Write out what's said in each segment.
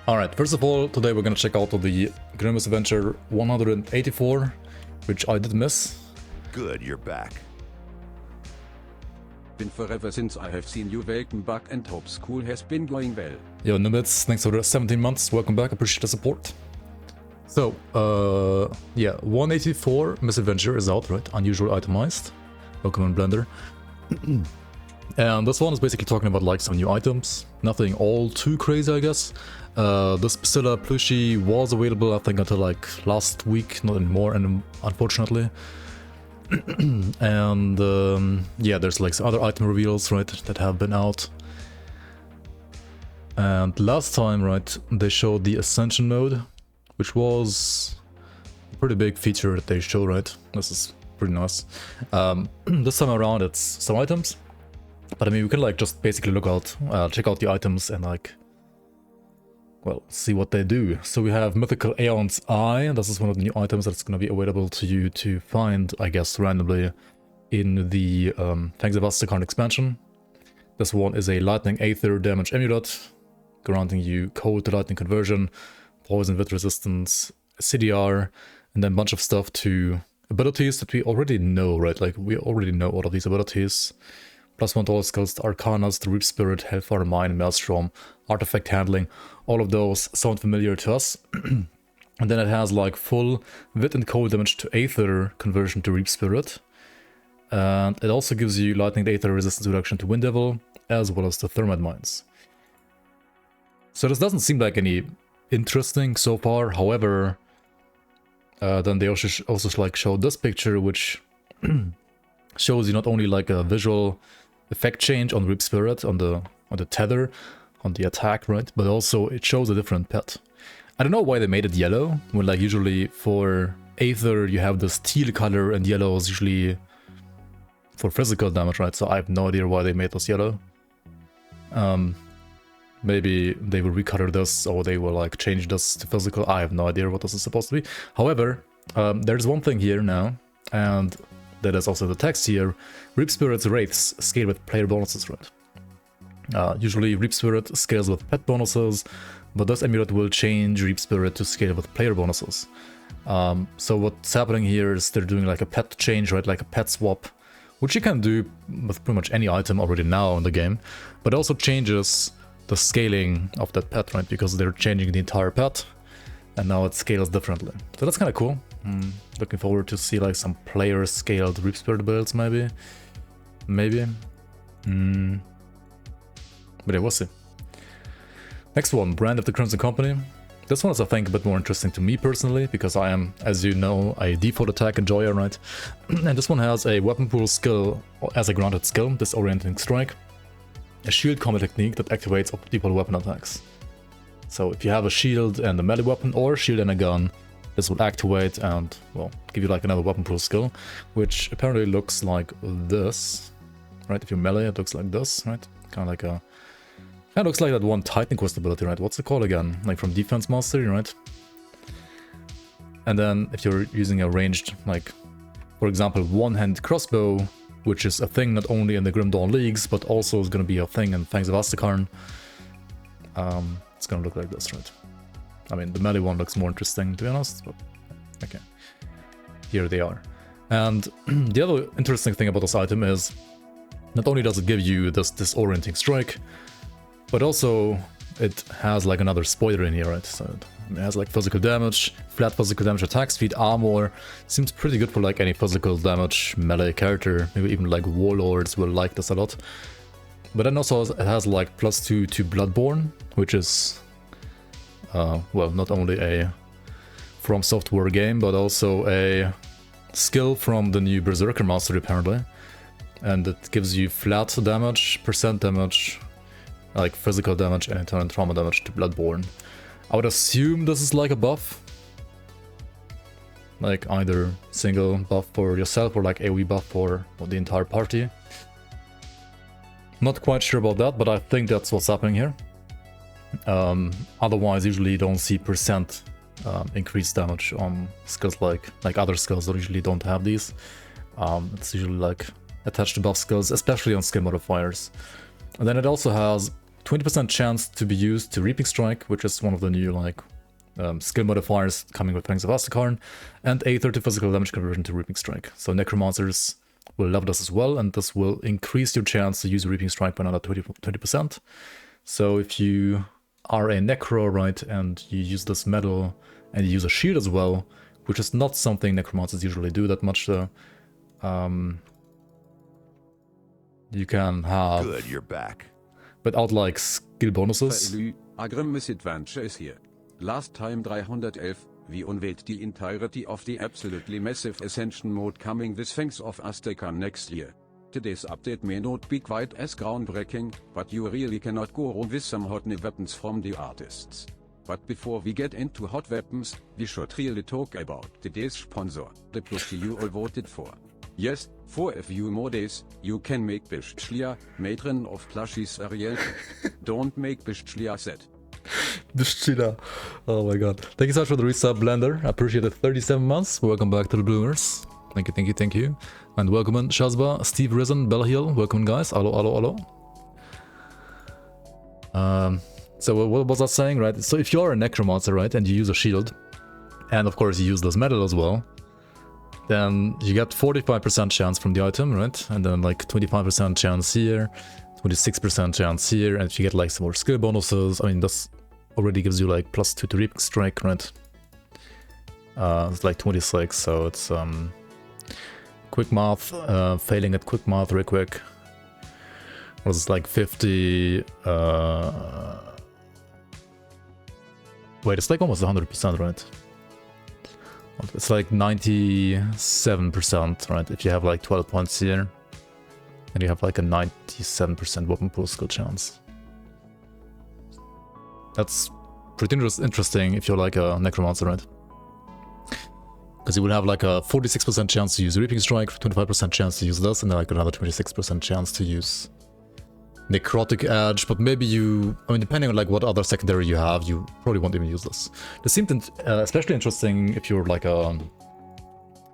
Alright, first of all, today we're gonna check out the Misadventure 184, which I did miss. Good, you're back. Been forever since I have seen you. Welcome back and hope school has been going well. Yo, Nimitz, thanks for the 17 months, welcome back, appreciate the support. So, yeah, 184 Misadventure is out, right? Unusual Itemized. Welcome in Blender. And this one is basically talking about like some new items. Nothing all too crazy, I guess. This Priscilla plushie was available, I think, until like last week, not anymore, and unfortunately. And yeah, there's like some other item reveals, right, that have been out. And last time, right, they showed the Ascension mode, which was a pretty big feature that they show, right? This is pretty nice. This time around, it's some items. But I mean, we can like just basically look out, check out the items and like, well, see what they do. So we have Mythical Aeon's Eye, and this is one of the new items that's going to be available to you to find, I guess, randomly in the Vidurian expansion. This one is a Lightning Aether damage amulet, granting you cold to lightning conversion, poison with resistance, CDR, and then a bunch of stuff to abilities that we already know, right? Like, we already know all of these abilities. +1 to all skills, to Arcanas, the Reap Spirit, Hellfire Mine, Maelstrom, Artifact Handling. All of those sound familiar to us. And then it has like full wit and cold damage to Aether conversion to Reap Spirit. And it also gives you Lightning Aether resistance reduction to Wind Devil, as well as to Thermite Mines. So this doesn't seem like any interesting so far. However, then they also like show this picture, which shows you not only like a visual effect change on Reap Spirit, on the tether, on the attack, right? But also it shows a different pet. I don't know why they made it yellow, when like usually for Aether you have this teal color and yellow is usually for physical damage, right? So I have no idea why they made this yellow. Maybe they will recolor this or they will like change this to physical. I have no idea what this is supposed to be. However, there's one thing here now, and that is also the text here. Reap Spirit's Wraiths scale with player bonuses, right? Usually Reap Spirit scales with pet bonuses, but this amulet will change Reap Spirit to scale with player bonuses. So what's happening here is they're doing like a pet change, right? Like a pet swap, which you can do with pretty much any item already now in the game, but also changes the scaling of that pet, right? Because they're changing the entire pet, and now it scales differently. So that's kind of cool. Looking forward to see like some player scaled Reap Spirit builds, maybe. But yeah, we'll see. Next one, Brand of the Crimson Company. This one is, I think, a bit more interesting to me personally, because I am, as you know, a default attack enjoyer, right? And this one has a weapon pool skill as a granted skill, Disorienting Strike. A shield combat technique that activates default weapon attacks. So if you have a shield and a melee weapon, or shield and a gun, this will activate and, well, give you like another weapon pool skill, which apparently looks like this, right? If you're melee, it looks like this, right? Kind of like a... Kind of looks like that one Titan Quest ability, right? What's it called again? Like from Defense Mastery, right? And then if you're using a ranged, like, for example, one-hand crossbow, which is a thing not only in the Grim Dawn Leagues, but also is going to be a thing in Fangs of Astakarn, it's going to look like this, right? I mean, the melee one looks more interesting, to be honest, but okay. Here they are. And the other interesting thing about this item is, not only does it give you this Disorienting Strike, but also it has like another spoiler in here, right? So it has like physical damage, flat physical damage, attack speed, armor. Seems pretty good for like any physical damage melee character. Maybe even like warlords will like this a lot. But then also it has like +2 to Bloodborne, which is, well, not only a From Software game, but also a skill from the new Berserker Mastery, apparently. And it gives you flat damage, percent damage, like physical damage, and internal trauma damage to Bloodborne. I would assume this is like a buff. Like either single buff for yourself or like AoE buff for the entire party. Not quite sure about that, but I think that's what's happening here. Otherwise, usually you don't see percent increased damage on skills like other skills that usually don't have these. It's usually like attached to buff skills, especially on skill modifiers. And then it also has 20% chance to be used to Reaping Strike, which is one of the new like skill modifiers coming with Fangs of Astakarn, and a 30 physical damage conversion to Reaping Strike. So Necromancers will love this as well, and this will increase your chance to use Reaping Strike by another 20%. So if you are a Necro, right, and you use this metal and you use a shield as well, which is not something Necromancers usually do that much, you can have... Good, you're back. Without like skill bonuses. Agrim Misadventure is here. Last time 311, we unveiled the entirety of the absolutely massive Ascension mode coming with Fangs of Astakarn next year. Today's update may not be quite as groundbreaking, but you really cannot go wrong with some hot new weapons from the artists. But before we get into hot weapons, we should really talk about today's sponsor, the plushie you all voted for. Yes, for a few more days, you can make Bishtschlia, matron of plushies Ariel. Don't make Bishtschlia sad. Bishtschlia. Oh my god. Thank you so much for the resub, Blender. I appreciate it. 37 months. Welcome back to the Bloomers. Thank you, thank you, thank you. And welcome in Shazba, Steve Risen, Bellhill. Welcome, guys. Hello, hello, hello. So what was I saying, right? So if you're a Necromancer, right, and you use a shield, and of course you use this metal as well, then you get 45% chance from the item, right? And then like 25% chance here, 26% chance here, and if you get like some more skill bonuses, I mean, this already gives you like +2 to Reaping Strike, right? It's like 26, so it's quick math, failing at quick math real quick. Was like 50, wait, it's like almost 100%, right? It's like 97%, right? If you have like 12 points here, and you have like a 97% weapon pool skill chance. That's pretty interesting if you're like a Necromancer, right? Because you would have like a 46% chance to use Reaping Strike, 25% chance to use this, and then like another 26% chance to use Necrotic Edge, but maybe you, I mean, depending on like what other secondary you have, you probably won't even use this. This seemed especially interesting if you're like an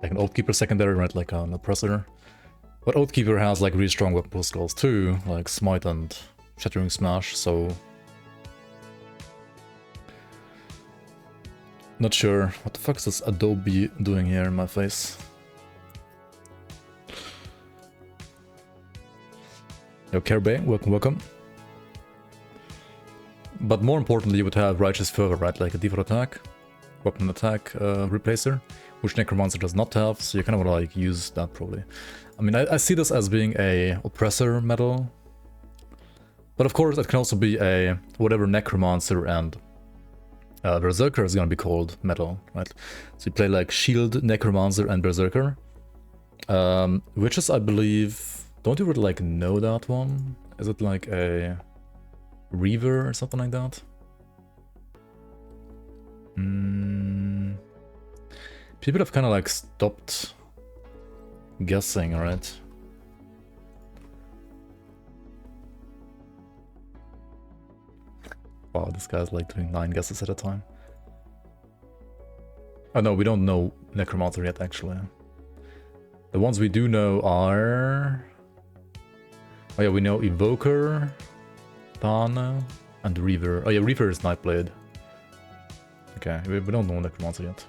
Oathkeeper secondary, right, like an Oppressor. But Oathkeeper has like really strong weapon pool skills too, like Smite and Shattering Smash, so... Not sure. What the fuck is this Adobe doing here in my face? Yo, Kerbay, welcome, welcome. But more importantly, you would have Righteous Fervor, right? Like a default attack, weapon attack replacer, which Necromancer does not have, so you kind of want to like use that probably. I mean, I see this as being a Oppressor medal, but of course it can also be a whatever Necromancer and Berserker is gonna be called medal, right? So you play like Shield, Necromancer, and Berserker, which is, I believe. Don't you really like know that one? Is it like a Reaver or something like that? People have kind of like stopped guessing, right? Wow, this guy's like doing 9 guesses at a time. Oh no, we don't know Necromancer yet, actually. The ones we do know are... Oh yeah, we know Evoker, Thana, and Reaver. Oh yeah, Reaver is Nightblade. Okay, we don't know Necromancer yet.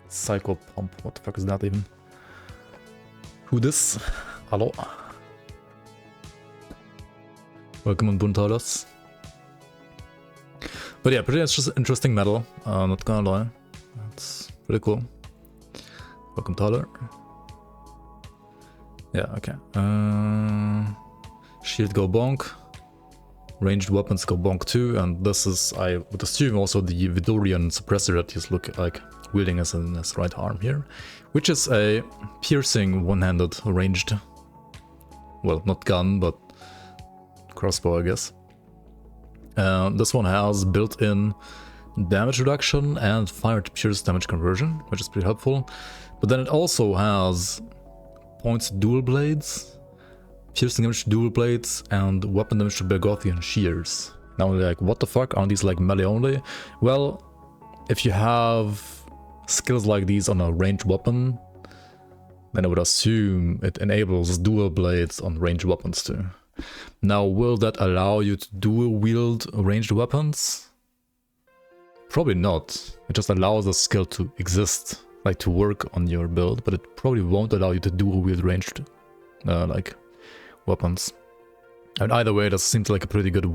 Cycle Pump, what the fuck is that even? Who this? Hello? Welcome on Buntalos. But yeah, pretty interesting medal, not gonna lie. That's pretty cool. Welcome, Tyler. Yeah, okay. Shield go bonk. Ranged weapons go bonk too, and this is, I would assume, also the Vidurian suppressor that he's wielding as in his right arm here, which is a piercing one-handed ranged, well, not gun, but crossbow, I guess. This one has built-in damage reduction and fire to pierce damage conversion, which is pretty helpful. But then it also has points dual blades, piercing damage to dual blades, and weapon damage to Bergothian shears. Now like, what the fuck, aren't these like melee only? Well, if you have skills like these on a ranged weapon, then I would assume it enables dual blades on ranged weapons too. Now, will that allow you to dual wield ranged weapons? Probably not. It just allows the skill to exist, like to work on your build, but it probably won't allow you to dual wield ranged like weapons. And either way, that seems like a pretty good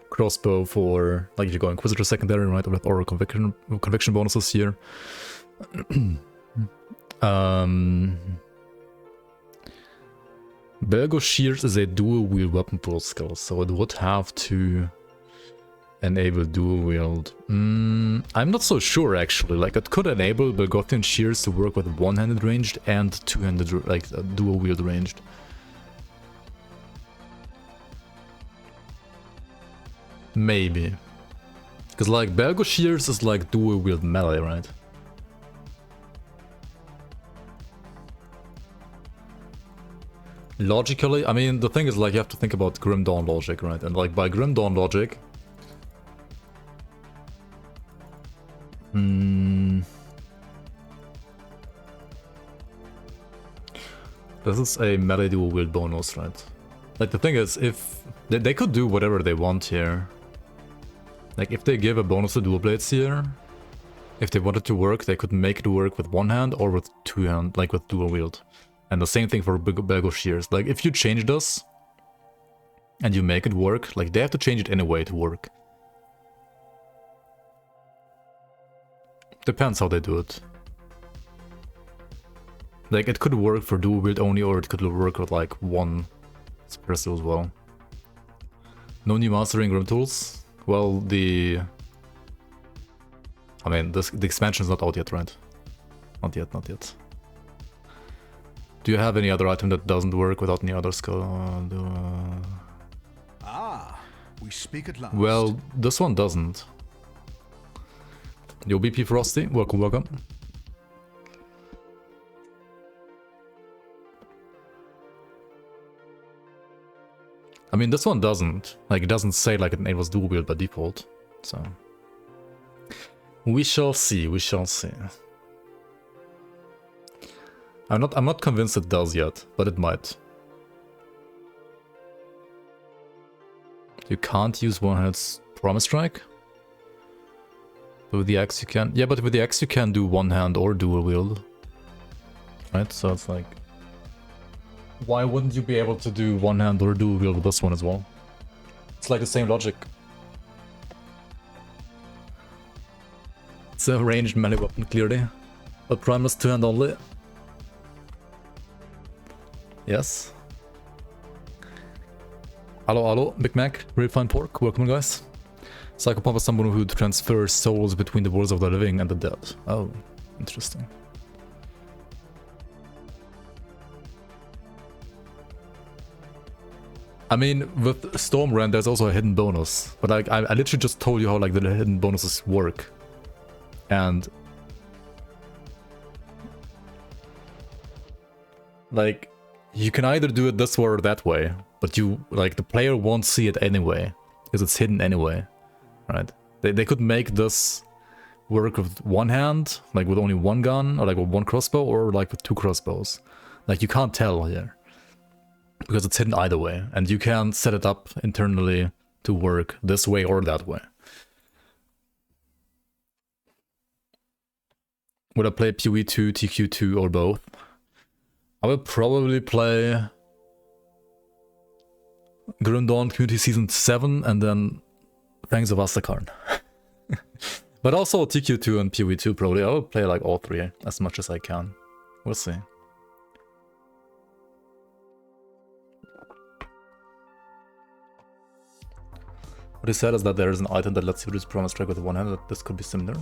crossbow for like if you go Inquisitor secondary, right, or conviction bonuses here. Belgo Shears is a dual wield weapon pool skill, so it would have to enable dual wield. I'm not so sure actually. Like it could enable Belgothian Shears to work with one-handed ranged and two-handed, like dual wield ranged. Maybe. Because like Belgo Shears is like dual wield melee, right? Logically, I mean, the thing is like you have to think about Grim Dawn logic, right? And like by Grim Dawn logic, this is a melee dual wield bonus, right? Like the thing is, if they could do whatever they want here. Like if they give a bonus to dual blades here, if they wanted to work, they could make it work with one hand or with two hand, like with dual wield. And the same thing for Belgo Shears. Like if you change this and you make it work, like they have to change it anyway to work. Depends how they do it. Like it could work for dual wield only, or it could work with like one suppressor as well. No new mastering Grim tools. Well, I mean, the expansion is not out yet, right? Not yet, not yet. Do you have any other item that doesn't work without any other skill? We speak at last. Well, this one doesn't. Yo, BP Frosty, welcome, welcome. I mean, this one doesn't. Like, it doesn't say like it enables dual wield by default. So we shall see. We shall see. I'm not convinced it does yet, but it might. You can't use one-hand's Promise Strike. But with the axe you can. Yeah, but with the axe you can do one hand or dual wield. Right? So it's like, why wouldn't you be able to do one hand or dual wield with this one as well? It's like the same logic. It's a ranged melee weapon, clearly. But Primus 2-hand only. Yes. Hello, Big Mac, Real Fine Pork, welcome guys. Psychopomp is someone who transfers souls between the worlds of the living and the dead. Oh, interesting. I mean, with Stormrend there's also a hidden bonus, but like I literally just told you how like the hidden bonuses work. And like, you can either do it this way or that way, but you, like, the player won't see it anyway, because it's hidden anyway, right? They could make this work with one hand, like with only one gun, or like with one crossbow, or like with two crossbows. Like, you can't tell here, because it's hidden either way, and you can set it up internally to work this way or that way. Would I play PoE2, TQ2, or both? I would probably play Grim Dawn Community Season 7 and then Fangs of Astakarn. But also TQ2 and PoE2 probably. I would play like all three as much as I can. We'll see. What he said is that there is an item that lets you use Promise Strike with one hand, that this could be similar.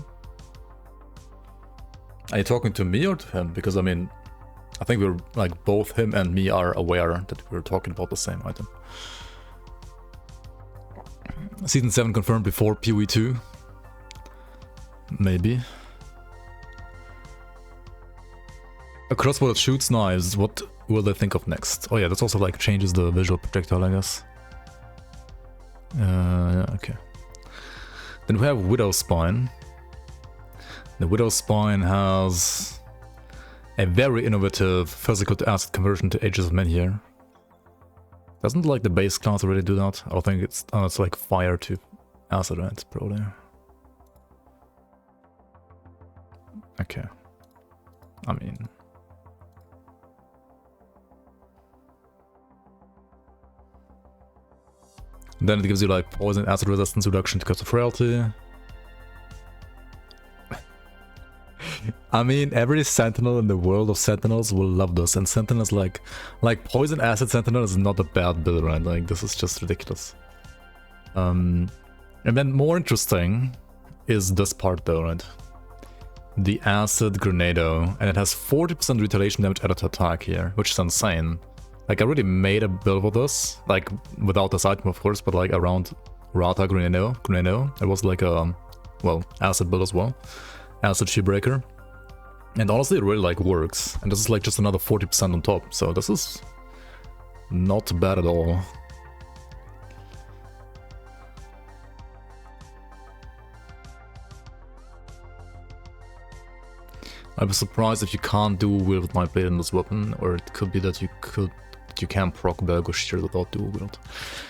Are you talking to me or to him? Because I mean, I think we're like both him and me are aware that we're talking about the same item. Season 7 confirmed before PoE2. Maybe. A crossbow that shoots knives, what will they think of next? Oh yeah, that's also like changes the visual projectile, I guess. Yeah, okay. Then we have Widowspine. The Widowspine has a very innovative physical to asset conversion to Ages of Men here. Doesn't like the base class already do that? I don't think it's like fire to acid, right? Probably. Okay. I mean... Then it gives you like poison acid resistance reduction because of frailty. I mean, every sentinel in the world of sentinels will love this, and sentinels like poison acid sentinel is not a bad build, right? Like this is just ridiculous. And then more interesting is this part though, right? The acid grenado, and it has 40% retaliation damage added to attack here, which is insane. Like I already made a build for this, like without this item of course, but like around Rata Grenado. It was like a, well, acid build as well. Acid Shield Breaker. And honestly it really like works. And this is like just another 40% on top, so this is not bad at all. I was surprised if you can't dual wield with my blade in this weapon, or it could be that you can proc Belgo Shear without dual wield.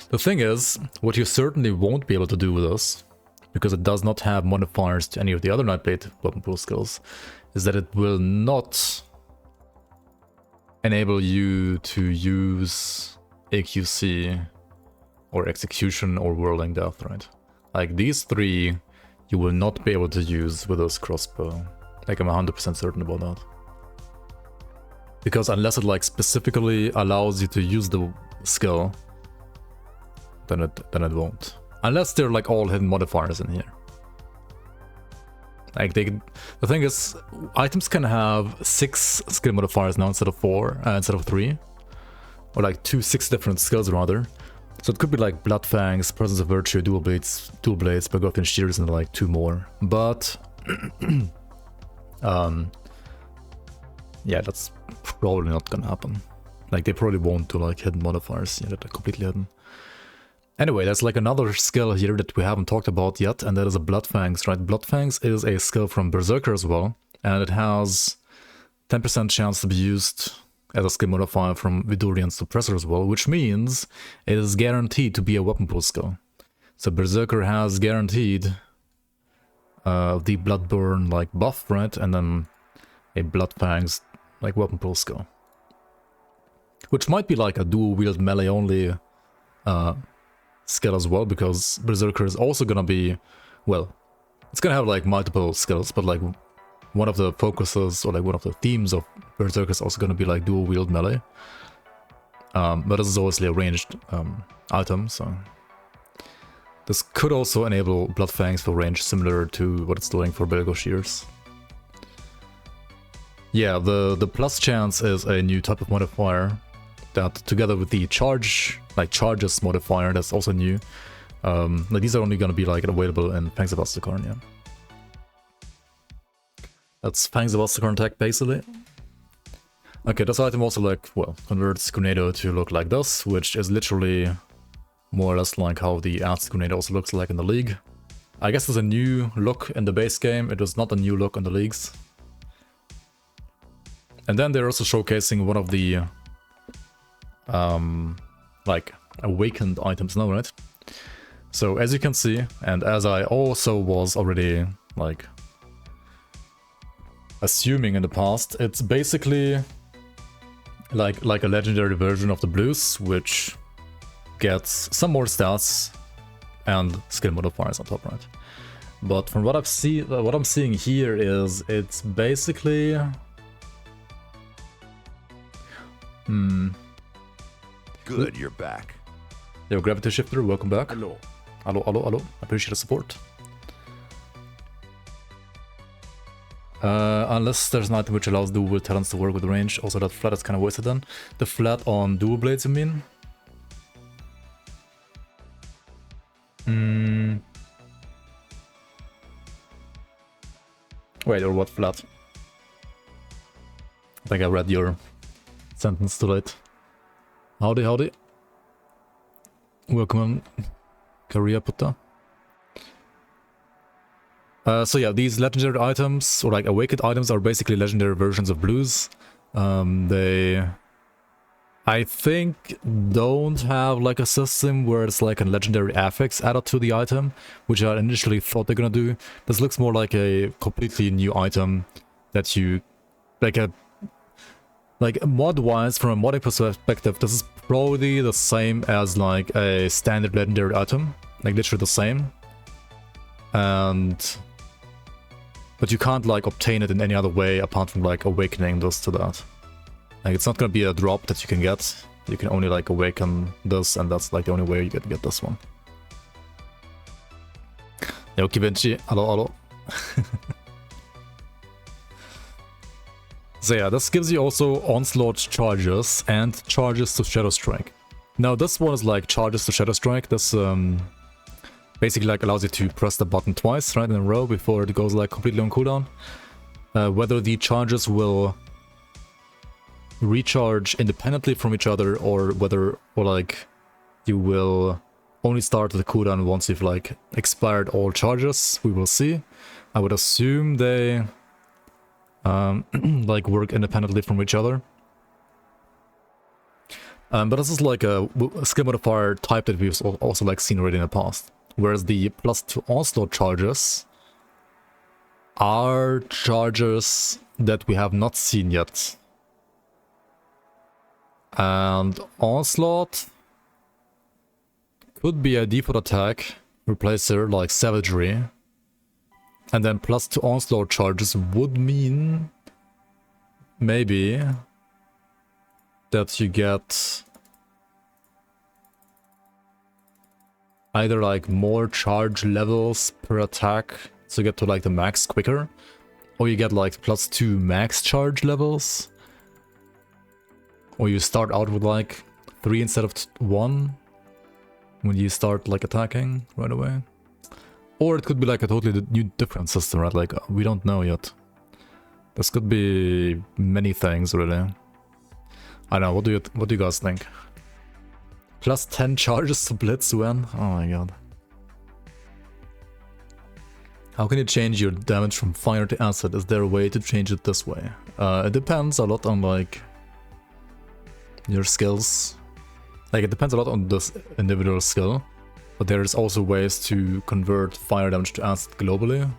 The thing is, what you certainly won't be able to do with this, because it does not have modifiers to any of the other Nightblade weapon pool skills, is that it will not enable you to use AQC or Execution or Whirling Death, right? Like these three you will not be able to use with this crossbow. Like I'm 100% certain about that. Because unless it like specifically allows you to use the skill, then it won't. Unless they're like all hidden modifiers in here. Like the thing is, items can have 6 skill modifiers now instead of 4, instead of 3. Or like 6 different skills rather. So it could be like Blood Fangs, Presence of Virtue, Dual Blades, Bergothian Shears, and like 2 more. But yeah, that's probably not gonna happen. Like they probably won't do like hidden modifiers, yeah, that are completely hidden. Anyway, there's like another skill here that we haven't talked about yet, and that is a Blood Fangs, right? Blood Fangs is a skill from Berserker as well, and it has 10% chance to be used as a skill modifier from Vidurian Suppressor as well, which means it is guaranteed to be a weapon pool skill. So Berserker has guaranteed the Bloodburn like buff, right? And then a Blood Fangs like weapon pool skill. Which might be like a dual wield melee only skill as well, because Berserker is also gonna be, well, it's gonna have like multiple skills, but like one of the focuses or like one of the themes of Berserker is also gonna be like dual wield melee. But this is obviously a ranged item, so this could also enable Blood Fangs for range, similar to what it's doing for Belgo Shears. Yeah, the plus chance is a new type of modifier that, together with the charges modifier, that's also new. Like these are only gonna be like available in Fangs of Asticorn, yeah. That's Fangs of Asticorn tech basically. Okay, this item also like, well, converts Grenado to look like this, which is literally more or less like how the Acid Grenade also looks like in the League. I guess there's a new look in the base game, it was not a new look in the Leagues. And then they're also showcasing one of the like awakened items now, right? So as you can see, and as I also was already like assuming in the past, it's basically like a legendary version of the blues, which gets some more stats and skill modifiers on top, right? But from what I'm seeing here is it's basically Good, you're back. Yo, Gravity Shifter, welcome back. Hello. Hello. Appreciate the support. Unless there's an item which allows dual wield talents to work with range, also that flat is kind of wasted then. The flat on dual blades, you mean? Wait, or what flat? I think I read your sentence too late. Howdy. Welcome, Korea Putta. So yeah, these legendary items, or like awakened items, are basically legendary versions of blues. I I think don't have like a system where it's like a legendary affix added to the item, which I initially thought they're gonna do. This looks more like a completely new item that you like mod-wise, from a modding perspective, this is probably the same as like a standard legendary item, like literally the same. But you can't like obtain it in any other way apart from like awakening this to that. Like it's not gonna be a drop that you can get. You can only like awaken this, and that's like the only way you can get this one. Yo, Kibenchi, hello. So yeah, this gives you also onslaught charges and charges to Shadow Strike. Now this one is like charges to Shadow Strike. This basically like allows you to press the button twice, right, in a row before it goes like completely on cooldown. Whether the charges will recharge independently from each other, or like you will only start the cooldown once you've like expired all charges, we will see. I would assume they like work independently from each other. But this is like a skill modifier type that we've also like seen already in the past. Whereas the +2 onslaught charges are charges that we have not seen yet. And onslaught could be a default attack replacer like savagery. And then +2 onslaught charges would mean maybe that you get either like more charge levels per attack, so you get to like the max quicker, or you get like +2 max charge levels, or you start out with like 3 instead of 1 when you start like attacking right away. Or it could be like a totally new different system, right? Like we don't know yet. This could be many things really. I don't know, what do you guys think? +10 charges to Blitz when? Oh my god. How can you change your damage from fire to acid? Is there a way to change it this way? It depends a lot on like your skills. Like it depends a lot on this individual skill. But there's also ways to convert fire damage to acid globally.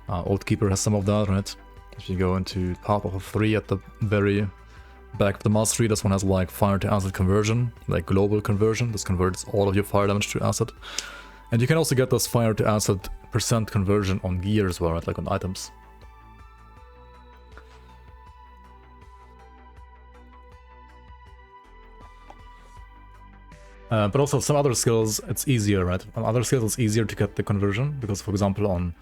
Oathkeeper has some of that, right? If you go into Path of 3 at the very back of the mastery, this one has like fire to acid conversion, like global conversion. This converts all of your fire damage to acid. And you can also get this fire to acid % conversion on gear as well, right? Like on items. But also some other skills, it's easier, right? On other skills, it's easier to get the conversion, because for example on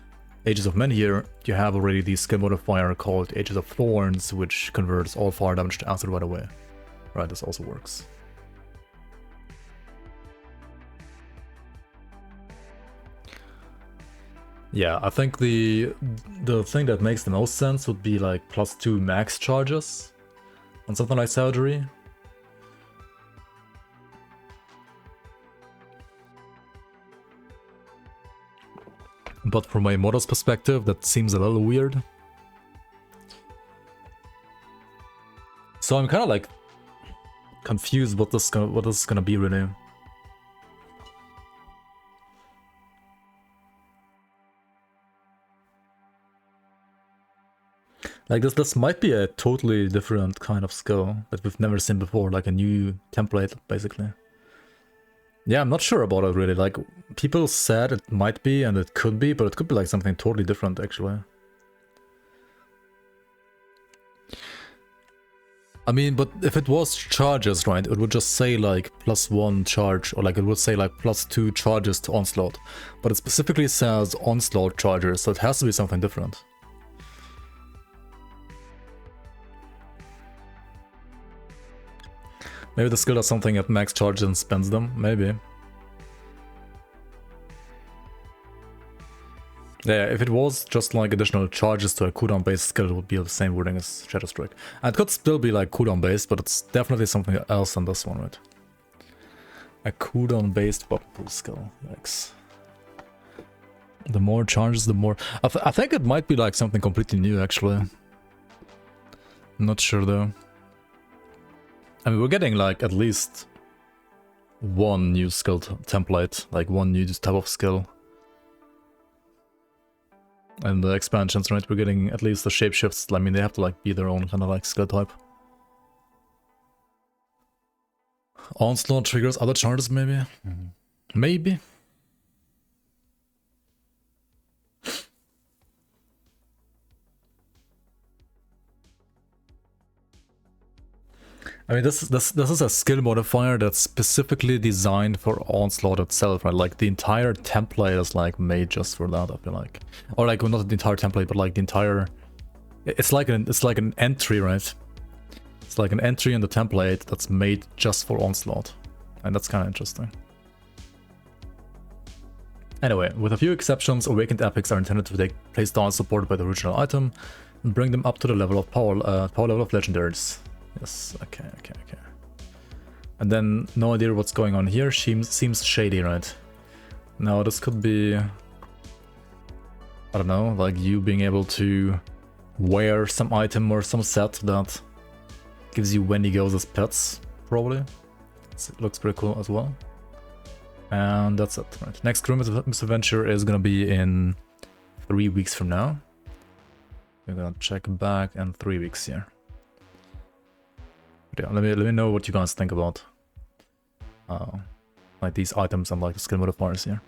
Ages of Menhir, you have already the skill modifier called Ages of Thorns, which converts all fire damage to acid right away. Right, this also works. Yeah, I think the thing that makes the most sense would be like +2 max charges on something like Savagery. But from a modder's perspective, that seems a little weird. So I'm kind of like confused what this is gonna be really. Like this might be a totally different kind of skill that we've never seen before, like a new template basically. Yeah, I'm not sure about it really. Like, people said it might be and it could be, but it could be like something totally different actually. I mean, but if it was charges, right, it would just say like +1 charge, or like it would say like +2 charges to onslaught. But it specifically says onslaught charges, so it has to be something different. Maybe the skill does something at max charge and spends them, maybe. Yeah, if it was just like additional charges to a cooldown based skill, it would be the same wording as Shadow Strike. And it could still be like cooldown based, but it's definitely something else than this one, right? A cooldown based weapon pool skill. Yikes. The more charges, the more... I think it might be like something completely new actually. I'm not sure though. I mean, we're getting like at least one new skill template, like one new type of skill. And the expansions, right? We're getting at least the shapeshifts. I mean, they have to like be their own kind of like skill type. Onslaught triggers other charges, maybe? Maybe? I mean, this is a skill modifier that's specifically designed for Onslaught itself, right? Like, the entire template is, like, made just for that, I feel like. Or, like, well, not the entire template, but, like, the entire... It's like an entry, right? It's like an entry in the template that's made just for Onslaught. And that's kind of interesting. Anyway, with a few exceptions, Awakened Epics are intended to take place down supported by the original item and bring them up to the level of power level of legendaries. Yes, okay. And then, no idea what's going on here. Seems shady, right? Now, this could be... I don't know, like you being able to wear some item or some set that gives you Wendigos as pets, probably. It looks pretty cool as well. And that's it, right? Next room Misadventure is gonna be in 3 weeks from now. We're gonna check back in 3 weeks here. But yeah, let me know what you guys think about like these items and like the skill modifiers here.